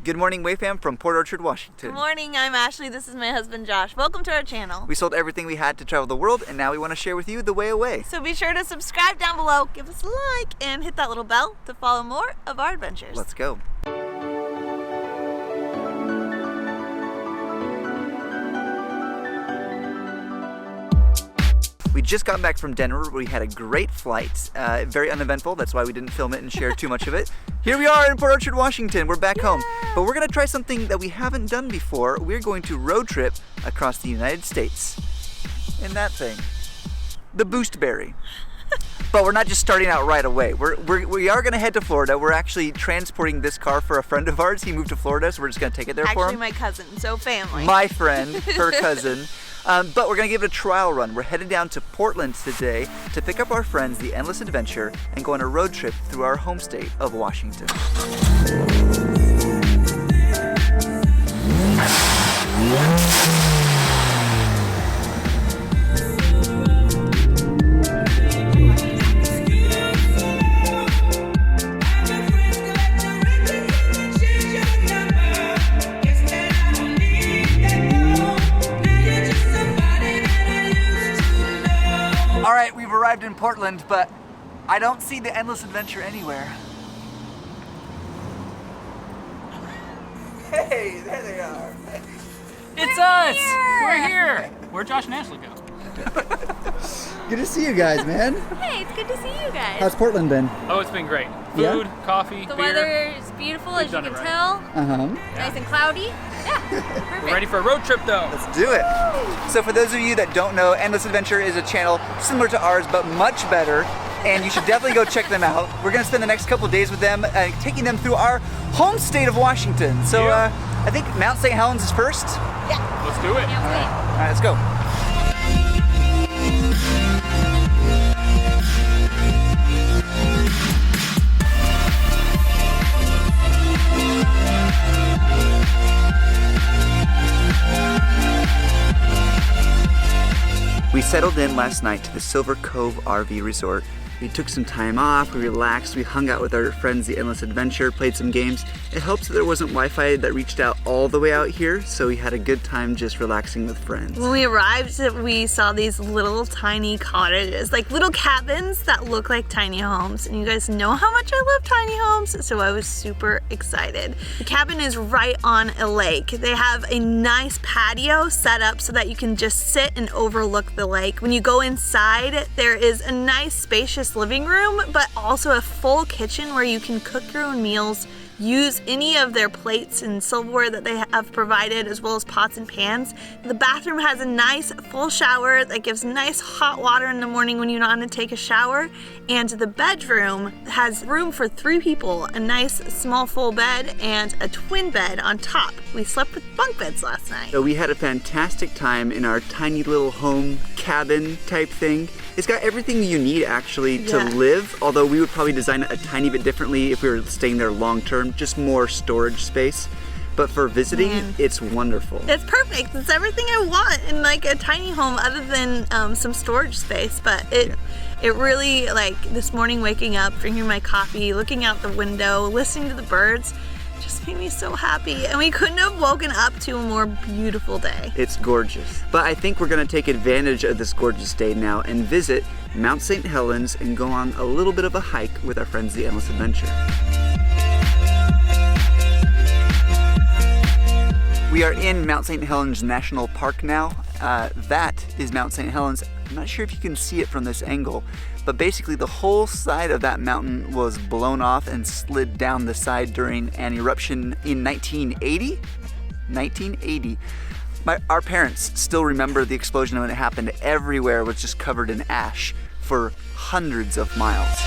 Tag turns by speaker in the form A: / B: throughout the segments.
A: Good morning, Wayfam from Port Orchard, Washington.
B: Good morning, I'm Ashley. This is my husband, Josh. Welcome to our channel.
A: We sold everything we had to travel the world, and now we want to share with you the way away.
B: So be sure to subscribe down below, give us a like, and hit that little bell to follow more of our adventures.
A: Let's go. We just got back from Denver. We had a great flight, very uneventful. That's why we didn't film it and share too much of it. Here we are in Port Orchard, Washington. We're back home, but we're gonna try something that we haven't done before. We're going to road trip across the United States in that thing, the Boostberry. But we're not just starting out right away. We are gonna head to Florida. We're actually transporting this car for a friend of ours. He moved to Florida, so we're just gonna take it there for him.
B: Actually, my cousin, so family.
A: My friend, her cousin. But we're gonna give it a trial run. We're headed down to Portland today to pick up our friends, the Endless Adventure, and go on a road trip through our home state of Washington. All right, we've arrived in Portland, but I don't see the Endless Adventure anywhere. Hey, there they are.
C: It's us! We're here! Where'd Josh and Ashley go?
A: Good to see you guys, man.
B: Hey, it's good to see you guys.
A: How's Portland been?
C: Oh, it's been great. Food, coffee,
B: The
C: beer.
B: weather is beautiful, as you
C: done
B: can
C: it right.
B: tell. Nice and cloudy. Yeah, perfect.
C: We're ready for a road trip though.
A: Let's do it. So for those of you that don't know, Endless Adventure is a channel similar to ours, but much better. And you should definitely go check them out. We're gonna spend the next couple days with them, taking them through our home state of Washington. So I think Mount St Helens is first.
B: Yeah.
C: Let's do it.
B: Can't wait.
A: All right, let's go. We settled in last night to the Silver Cove RV Resort. We took some time off, we relaxed, we hung out with our friends, the Endless Adventure, played some games. It helps that there wasn't Wi-Fi that reached out all the way out here, so we had a good time just relaxing with friends.
B: When we arrived, we saw these little tiny cottages, like little cabins that look like tiny homes. And you guys know how much I love tiny homes, so I was super excited. The cabin is right on a lake. They have a nice patio set up so that you can just sit and overlook the lake. When you go inside, there is a nice spacious living room, but also a full kitchen where you can cook your own meals, use any of their plates and silverware that they have provided, as well as pots and pans. The bathroom has a nice full shower that gives nice hot water in the morning when you want to take a shower. And the bedroom has room for 3 people, a nice small full bed and a twin bed on top. We slept with bunk beds last night.
A: So we had a fantastic time in our tiny little home cabin type thing. It's got everything you need actually to live, although we would probably design it a tiny bit differently if we were staying there long term, just more storage space. But for visiting, it's wonderful.
B: It's perfect. It's everything I want in like a tiny home, other than some storage space. But it really, like this morning waking up, drinking my coffee, looking out the window, listening to the birds, just made me so happy. And we couldn't have woken up to a more beautiful day.
A: It's gorgeous. But I think we're gonna take advantage of this gorgeous day now and visit Mount St Helens and go on a little bit of a hike with our friends, the Endless Adventure. We are in Mount St Helens National Park now. That is Mount St Helens. I'm not sure if you can see it from this angle, but basically the whole side of that mountain was blown off and slid down the side during an eruption in 1980. 1980. Our parents still remember the explosion when it happened. Everywhere was just covered in ash for hundreds of miles.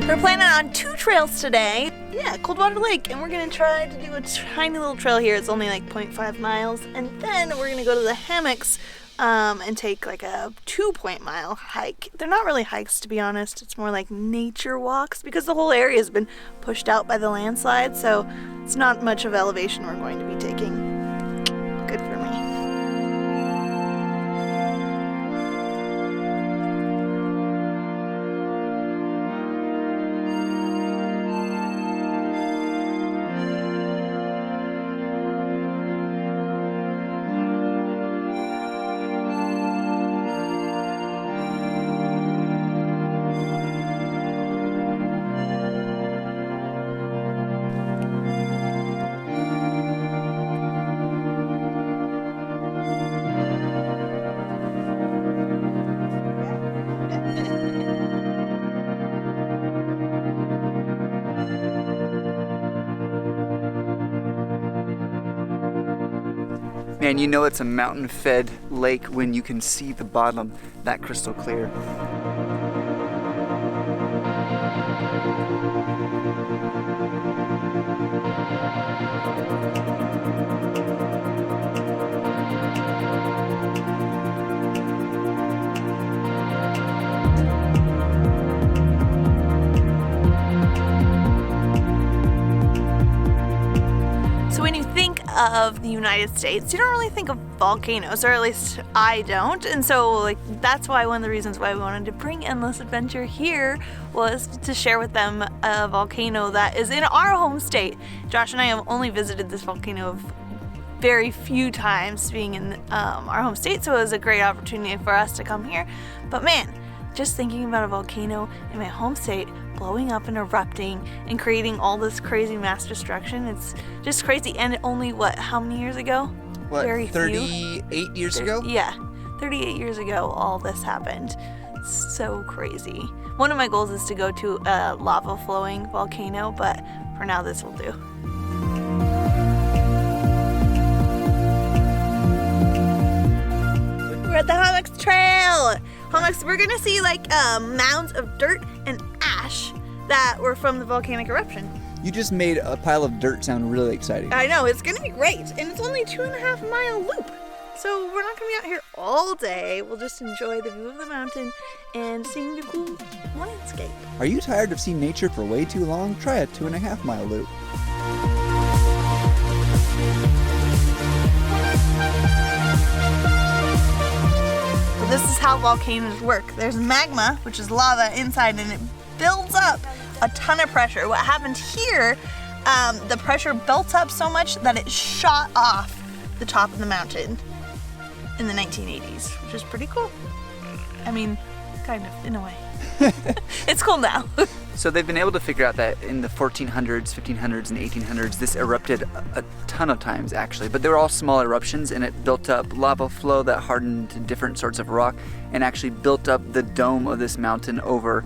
B: We're planning on 2 trails today. Yeah, Coldwater Lake, and we're gonna try to do a tiny little trail here. It's only like 0.5 miles, and then we're gonna go to the hammocks and take like a 2.mile hike. They're not really hikes, to be honest. It's more like nature walks because the whole area has been pushed out by the landslide, so it's not much of elevation we're going to be taking. Good for me.
A: Man, you know it's a mountain-fed lake when you can see the bottom that crystal clear.
B: So when you think of the United States, you don't really think of volcanoes, or at least I don't. And so like that's why one of the reasons why we wanted to bring Endless Adventure here was to share with them a volcano that is in our home state. Josh and I have only visited this volcano very few times being in our home state, so it was a great opportunity for us to come here. But man, just thinking about a volcano in my home state blowing up and erupting and creating all this crazy mass destruction, it's just crazy. And only how many years ago?
A: What,
B: Very
A: 38 years ago?
B: Yeah, 38 years ago all this happened. So crazy. One of my goals is to go to a lava flowing volcano, but for now this will do. We're at the Hummocks Trail. Hummocks, we're gonna see like mounds of dirt and ash that were from the volcanic eruption.
A: You just made a pile of dirt sound really exciting.
B: I know, it's gonna be great. And it's only a 2.5 mile loop. So we're not gonna be out here all day. We'll just enjoy the view of the mountain and seeing the cool landscape.
A: Are you tired of seeing nature for way too long? Try a 2.5 mile loop.
B: This is how volcanoes work. There's magma, which is lava inside, and it builds up a ton of pressure. What happened here, the pressure built up so much that it shot off the top of the mountain in the 1980s, which is pretty cool. I mean, kind of, in a way. It's cool now.
A: So they've been able to figure out that in the 1400s, 1500s, and 1800s, this erupted a ton of times actually, but they were all small eruptions, and it built up lava flow that hardened to different sorts of rock and actually built up the dome of this mountain over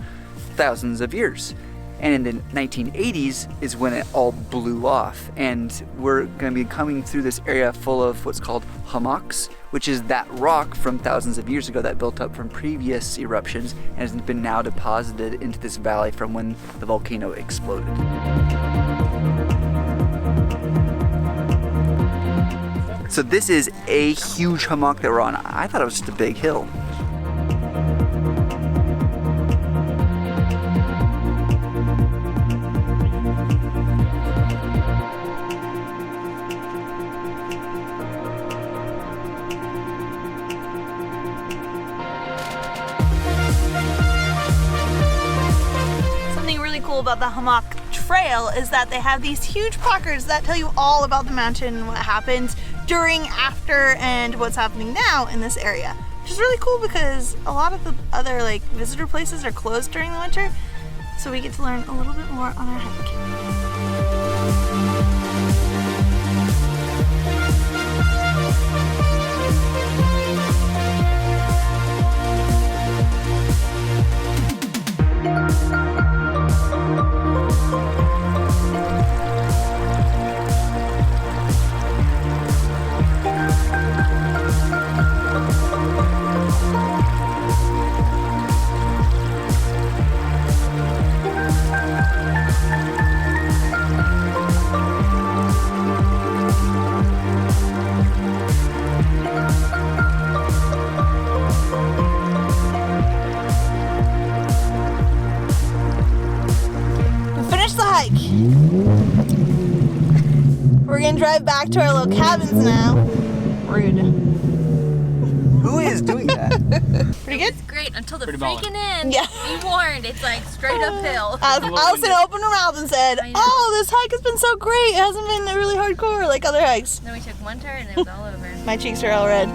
A: thousands of years. And in the 1980s is when it all blew off, and we're going to be coming through this area full of what's called hummocks, which is that rock from thousands of years ago that built up from previous eruptions and has been now deposited into this valley from when the volcano exploded. So this is a huge hummock that we're on. I thought it was just a big hill.
B: About the Hummock Trail is that they have these huge placards that tell you all about the mountain and what happened during, after, and what's happening now in this area, which is really cool because a lot of the other like visitor places are closed during the winter, so we get to learn a little bit more on our hike. We're gonna drive back to our little cabins now. Rude.
A: Who is doing that?
B: Pretty good?
D: It's great until the
C: Pretty
D: freaking
C: baller.
D: end.
B: Yeah.
D: Be warned, it's like straight uphill.
B: Allison opened her mouth and said,
D: I know.
B: "Oh, this hike has been so great. It hasn't been really hardcore like other hikes."
D: Then we took one turn and it was all over.
B: My cheeks are all red.